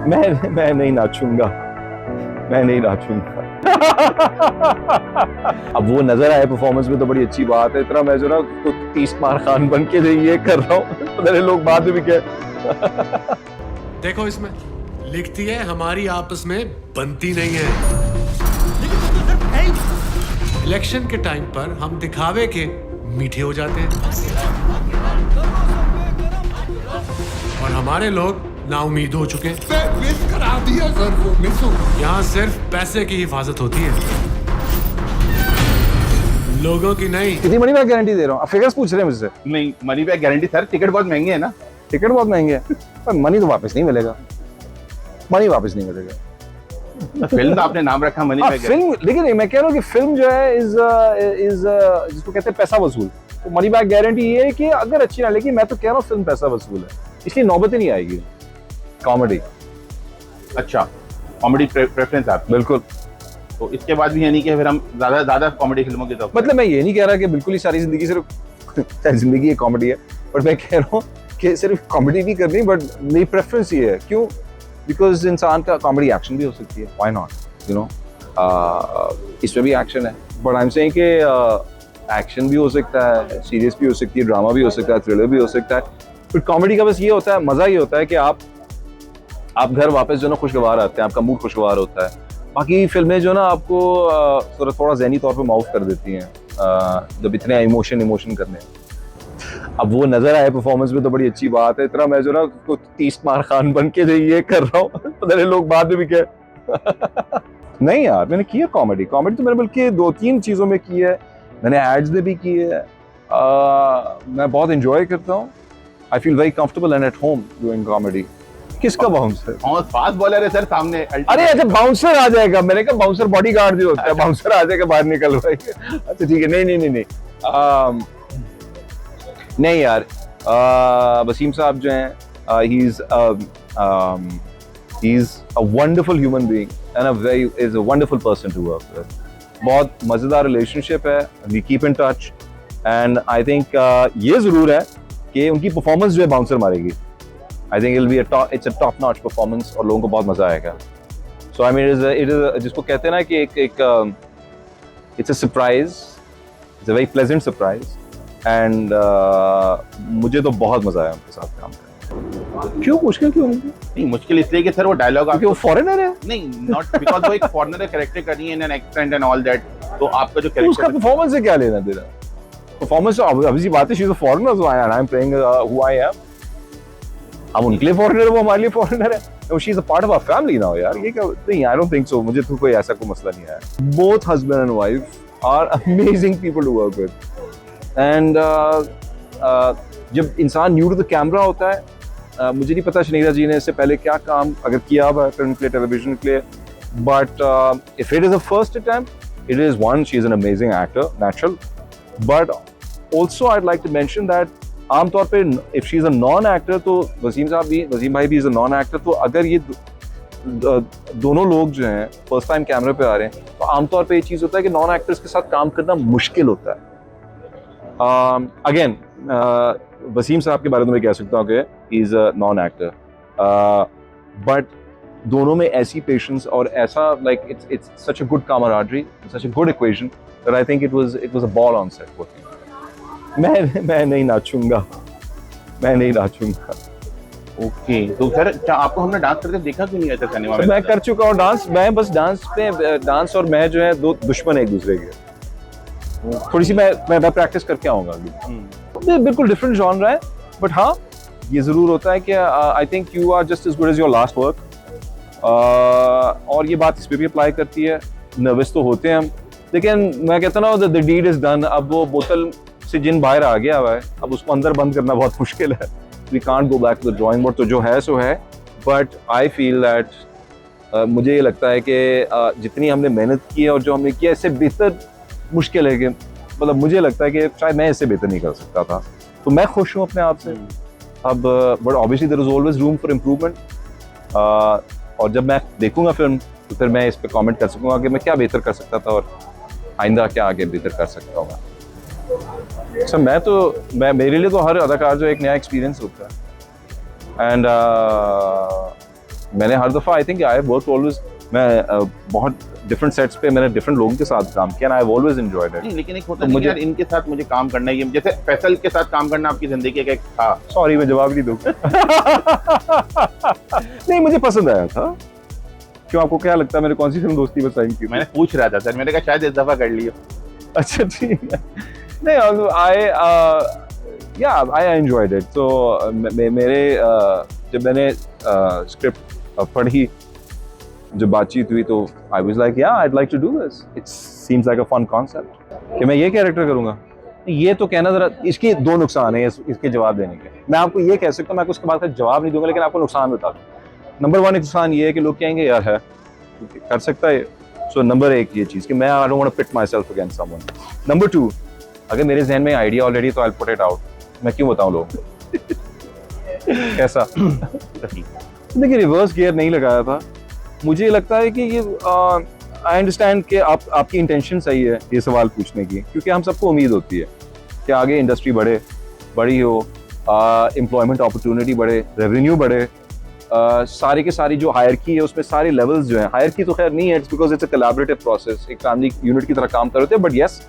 मैं नहीं नाचूंगा, मैं नहीं नाचूंगा। अब वो नजर आए परफॉर्मेंस में तो बड़ी अच्छी बात है। इतना मैं जो ना तो 30 मार खान बन के ये कर रहा हूँ, पता नहीं लोग बाद में भी क्या। देखो इसमें लिखती है हमारी आपस में बनती नहीं है। इलेक्शन के टाइम पर हम दिखावे के मीठे हो जाते हैं और हमारे लोग नाउमीद हो चुके हैं। मिस करा दिया सर, वो मिस हो। यहाँ सिर्फ पैसे की हिफाजत होती है, लोगों की नहीं। कितनी मनी बैक गारंटी दे रहा हूँ? फिगर्स पूछ रहे हैं मुझसे। नहीं, money back guarantee sir. Ticket बहुत महंगे है ना। टिकट बहुत महंगे है पर मनी तो वापस नहीं मिलेगा, मनी वापस नहीं मिलेगा। फिल्म का आपने नाम रखा मनी बैक। फिल्म, लेकिन मैं कह रहा हूँ कि फिल्म जो है इज जिसको कहते हैं पैसा वसूल। तो मनी बैक गारंटी ये है कि अगर अच्छी ना लगी, मैं तो कह रहा हूँ फिल्म पैसा वसूल है, इसलिए नौबत ही नहीं आएगी। कॉमेडी, अच्छा कॉमेडी प्रेफरेंस आप। बिल्कुल। तो इसके बाद भी यानी कि फिर हम ज्यादा कॉमेडी फिल्मों की तरफ। मतलब मैं ये नहीं कह रहा कि बिल्कुल ही सारी जिंदगी सिर्फ जिंदगी एक कॉमेडी है, बट मैं कह रहा हूँ कि सिर्फ कॉमेडी नहीं करनी, बट मेरी प्रेफरेंस ये है। क्यों? बिकॉज इंसान का कॉमेडी एक्शन भी हो सकती है, व्हाई नॉट, यू नो। इसमें भी एक्शन है, बट आई एम सेइंग कि एक्शन भी हो सकता है, सीरियस भी हो सकती है, ड्रामा भी हो सकता है, थ्रिलर भी हो सकता है। फिर कॉमेडी का बस ये होता है, मजा ये होता है कि आप घर वापस जो ना खुशगवार आते हैं, आपका मूड खुशगवार होता है। बाकी फिल्में जो ना आपको थोड़ा ज़हनी तौर पे माउफ कर देती हैं, जब इतने इमोशन करने हैं। अब वो नजर आए परफॉर्मेंस में तो बड़ी अच्छी बात है। इतना मैं जो ना तो 30 मार खान बन के ये कर रहा हूँ, पता नहीं लोग बाद में भी क्या। नहीं यार, मैंने किया कॉमेडी तो मैंने बल्कि 2-3 चीज़ों में की है। मैंने एड्स में भी की है। मैं बहुत इंजॉय करता हूँ। I feel very comfortable and at home doing comedy. किसका बाउंसर? और फास्ट बॉलर है सर सामने। अरे अच्छा, बाउंसर आ जाएगा। मैंने कहा बाउंसर बॉडीगार्ड जो होता है, बाउंसर आ जाएगा बाहर निकल भाई। अच्छा ठीक है, नहीं नहीं यार, वसीम साहब जो हैं, he is a wonderful human being and is a wonderful person to work with. बहुत मजेदार रिलेशनशिप है, we keep in touch and I think ये जरूर है कि उनकी परफॉर्मेंस जो है बाउंसर मारेगी। I think it's a top notch performance और लोगों को बहुत मजा आएगा। सो आई मीन इट इज जिसको कहते हैं ना कि एक it's a surprise, it's a very pleasant surprise and मुझे तो बहुत मजा आया उनके साथ काम करने। क्यों मुश्किल क्यों नहीं, मुश्किल इसलिए कि सर वो डायलॉग क्योंकि वो फॉरेनर है। नहीं, नॉट बिकॉज़ वो एक फॉरेनर कैरेक्टर कर रही है in an accent and all that. तो आपका जो कैरेक्टर, उसका परफॉर्मेंस से क्या लेना देना? परफॉर्मेंस तो अभी बात है, she is a foreigner, so I am playing who I am. हम उनके लिए फॉरेनर है, वो हमारे लिए फॉरेनर है। She is a part of our family now यार। ये क्या? नहीं, आई डोंट थिंक सो। मुझे तो कोई ऐसा कोई मसला नहीं आया। Both husband and wife are amazing people to work with and जब इंसान न्यू टू द कैमरा होता है, मुझे नहीं पता शनीरा जी ने इससे पहले क्या काम अगर किया हुआ है फिल्म के लिए, टेलीविजन के लिए, but if it is a first attempt, it is one, she is an amazing actor, natural, but also I like to mention that आमतौर पे if she is a non actor, तो वसीम भाई भी is a non actor, तो अगर ये दोनों लोग जो हैं फर्स्ट टाइम कैमरे पे आ रहे हैं, तो आमतौर पे ये चीज़ होता है कि नॉन एक्टर्स के साथ काम करना मुश्किल होता है। अगेन वसीम साहब के बारे में मैं कह सकता हूँ कि ही is a non actor, but दोनों में ऐसी पेशेंस और ऐसा like it's such a good camaraderie, such a good equation that I think it was a ball on set working. मैं नहीं नाचूंगा, मैं नहीं नाचूंगा। ओके। तो सर क्या आपको हमने डांस करते देखा क्यों नहीं है सर सिनेमा में? मैं कर चुका हूँ डांस। मैं बस डांस और मैं जो है दो दुश्मन है एक दूसरे के। थोड़ी सी मैं प्रैक्टिस करके आऊंगा अभी। बिल्कुल डिफरेंट जॉनर है, बट हाँ ये जरूर होता है कि I think you are just as good as your last work, और ये बात इस पे भी अप्लाई करती है। नर्वस तो होते हैं हम, लेकिन मैं कहता ना द डीड इज डन। अब वो बोतल से जिन बाहर आ गया हुआ है, अब उसको अंदर बंद करना बहुत मुश्किल है। We can't go back to the drawing board. तो जो है सो है, बट आई फील दैट मुझे ये लगता है कि जितनी हमने मेहनत की है और जो हमने किया, इससे बेहतर मुश्किल है कि मतलब मुझे लगता है कि शायद मैं इससे बेहतर नहीं कर सकता था। तो मैं खुश हूँ अपने आप से। अब but obviously there is always room for improvement, और जब मैं देखूंगा फिल्म तो फिर मैं इस पर कमेंट कर सकूंगा कि मैं क्या बेहतर कर सकता था और आइंदा क्या आगे बेहतर कर सकता हूँ। सर मैं मेरे लिए तो हर अदाकार जो एक नया एक्सपीरियंस होता है, एंड मैंने हर दफ़ा I think I work always, मैं बहुत डिफरेंट सेट्स पे मैंने डिफरेंट लोगों के साथ काम किया, आई ऑलवेज एंजॉयड इट। लेकिन एक होता तो नहीं मुझे- यार, इनके साथ मुझे काम करना ही है, जैसे फैसल के साथ काम करना आपकी जिंदगी का एक था। सॉरी मैं जवाब नहीं दूंगा। नहीं मुझे पसंद आया था। क्यों, आपको क्या लगता है मैंने कौन सी फिल्म दोस्ती में साइन की थी? मैंने पूछ रहा था सर, मैंने कहा शायद इस दफा कर लियो। अच्छा ठीक है। नहीं आई एंजॉयड इट। तो मेरे जब मैंने स्क्रिप्ट पढ़ी, जब बातचीत हुई तो I was like yeah I'd like to do this, it seems like a fun concept कि मैं ये कैरेक्टर करूंगा। ये तो कहना जरा, इसके दो नुकसान है इसके जवाब देने के। मैं आपको ये कह सकता हूँ, मैं उसके बाद का जवाब नहीं दूंगा, लेकिन आपको नुकसान बता दूँ। नंबर 1 नुकसान ये है कि लोग कहेंगे यार है कर सकता है। सो नंबर 1 ये चीज़ कि मैं I don't want to pit myself against someone. Number 2, अगर मेरे जहन में आइडिया ऑलरेडी तो आई पुट इट आउट। मैं क्यों बताऊँ लोग कैसा। देखिए रिवर्स गियर नहीं लगाया था। मुझे लगता है कि ये आई अंडरस्टैंड कि आपकी इंटेंशन सही है ये सवाल पूछने की, क्योंकि हम सबको उम्मीद होती है कि आगे इंडस्ट्री बड़ी हो, एम्प्लॉयमेंट अपॉर्चुनिटी बढ़े, रेवेन्यू बढ़े, सारी की सारी जो हायरकी है उसमें सारे लेवल्स जो हैं, हायरकी तो खैर नहीं है, it's because it's a collaborative process, एक फैमिली यूनिट की तरह काम कर रहे थे। बट येस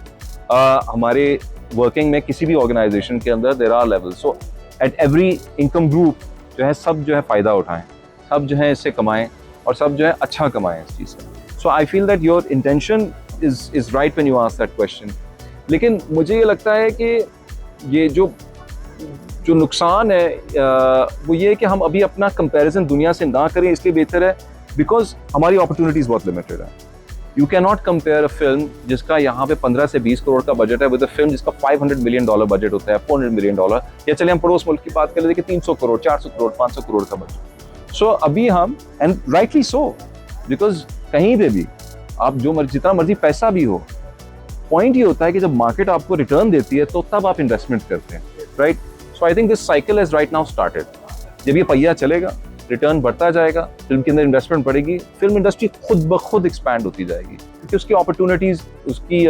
हमारे वर्किंग में किसी भी ऑर्गेनाइजेशन के अंदर there are levels. So at every income group जो है सब जो है फ़ायदा उठाएं, सब जो है इससे कमाएं और सब जो है अच्छा कमाएं इस चीज़ से। So I feel that your intention is right when you ask that question. लेकिन मुझे ये लगता है कि ये जो नुकसान है वो ये है कि हम अभी अपना कंपैरिजन दुनिया से ना करें, इसलिए बेहतर है बिकॉज हमारी अपॉर्चुनिटीज़ बहुत लिमिटेड है। You can not compare a film जिसका यहाँ पे 15 से 20 करोड़ का बजट है विद अ फिल्म जिसका $500 मिलियन बजट होता है, $400 मिलियन, या चले हम पड़ोस मुल्क की बात करें, देखिए 300 करोड़, 400 करोड़, 500 करोड़ का बजट। सो अभी हम, एंड राइटली सो, बिकॉज कहीं पे भी आप जो जितना मर्जी पैसा भी हो, पॉइंट ये होता है कि जब मार्केट आपको रिटर्न देती है तो तब आप इन्वेस्टमेंट करते हैं, right. So I think this cycle is right now started. जब ये पहिया चलेगा, रिटर्न बढ़ता जाएगा, फिल्म के अंदर इन्वेस्टमेंट बढ़ेगी, फिल्म इंडस्ट्री खुद ब खुद एक्सपैंड होती जाएगी, क्योंकि उसकी अपॉर्चुनिटीज, उसकी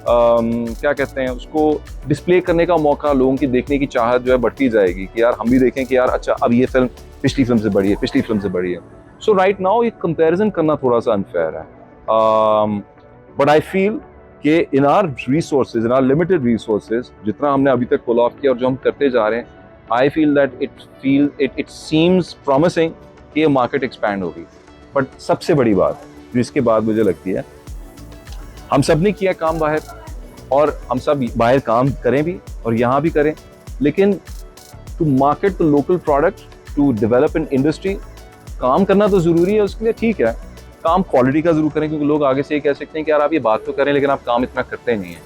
क्या कहते हैं, उसको डिस्प्ले करने का मौका, लोगों की देखने की चाहत जो है बढ़ती जाएगी कि यार हम भी देखें कि यार अच्छा अब ये फिल्म पिछली फिल्म से बड़ी है, पिछली फिल्म से बड़ी है। सो राइट नाउ ये कंपैरिजन करना थोड़ा सा अनफेयर है। बट आई फील कि इन are resources, in are limited resources, जितना हमने अभी तक पुल ऑफ किया और जो हम करते जा रहे हैं, आई feel that it seems promising कि ये मार्केट एक्सपैंड होगी। बट सबसे बड़ी बात जो इसके बाद मुझे लगती है, हम सब ने किया काम बाहर, और हम सब बाहर काम करें भी और यहाँ भी करें, लेकिन to market the local product, to develop in industry, काम करना तो ज़रूरी है, उसके लिए ठीक है काम क्वालिटी का जरूर करें, क्योंकि लोग आगे से ये कह सकते हैं कि यार आप ये बात तो करें लेकिन आप काम इतना करते नहीं हैं।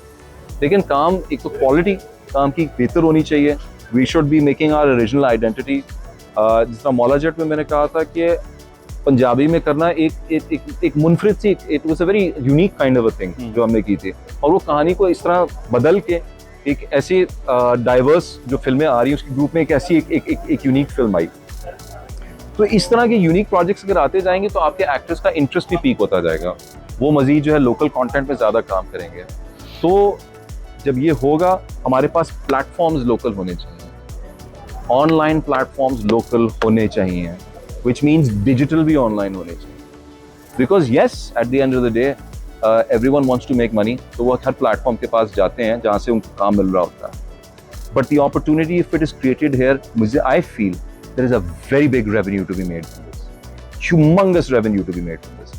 लेकिन काम एक तो क्वालिटी काम की बेहतर होनी चाहिए। We should be making our original identity. जिस तरह मौला जट में मैंने कहा था कि पंजाबी में करना एक मुनफरिद सी, it was a very unique kind of a thing जो हमने की थी, और वो कहानी को इस तरह बदल के एक ऐसी डाइवर्स जो फिल्में आ रही हैं उसके ग्रुप में एक ऐसी एक यूनिक फिल्म आई। तो इस तरह के यूनिक प्रोजेक्ट्स अगर आते जाएंगे तो आपके एक्टर्स का इंटरेस्ट भी पीक होता जाएगा, वो मजीद जो है लोकल कंटेंट में ज़्यादा काम करेंगे। तो जब ये होगा, हमारे पास प्लेटफॉर्म्स लोकल होने चाहिए, ऑनलाइन प्लेटफॉर्म्स लोकल होने चाहिए, विच मीन्स डिजिटल भी ऑनलाइन होने चाहिए। Because yes at the end of the day everyone wants to make money, तो वो हर प्लेटफॉर्म के पास जाते हैं जहाँ से उनको काम मिल रहा होता है। But the opportunity if it is created here, मुझे I feel there is a very big revenue to be made from this, humongous revenue to be made from this.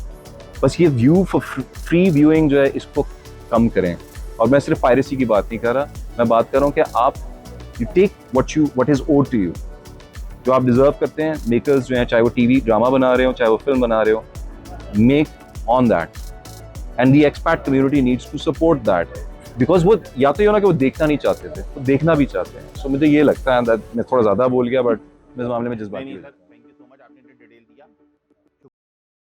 बस ये व्यू for free viewing जो है इसको कम करें। और मैं सिर्फ पायरेसी की बात नहीं कर रहा, मैं बात कर रहा हूँ कि आप you take what is owed to you, जो आप डिजर्व करते हैं। मेकर्स जो हैं, चाहे वो टीवी ड्रामा बना रहे हो, चाहे वो फिल्म बना रहे हो, make on that and the expat community needs to support that, because वो या तो ये ना कि वो देखना नहीं चाहते थे, वो देखना भी चाहते हैं। सो मुझे ये लगता है that मैं थोड़ा ज़्यादा बोल गया, बट इस मामले में जज्बाती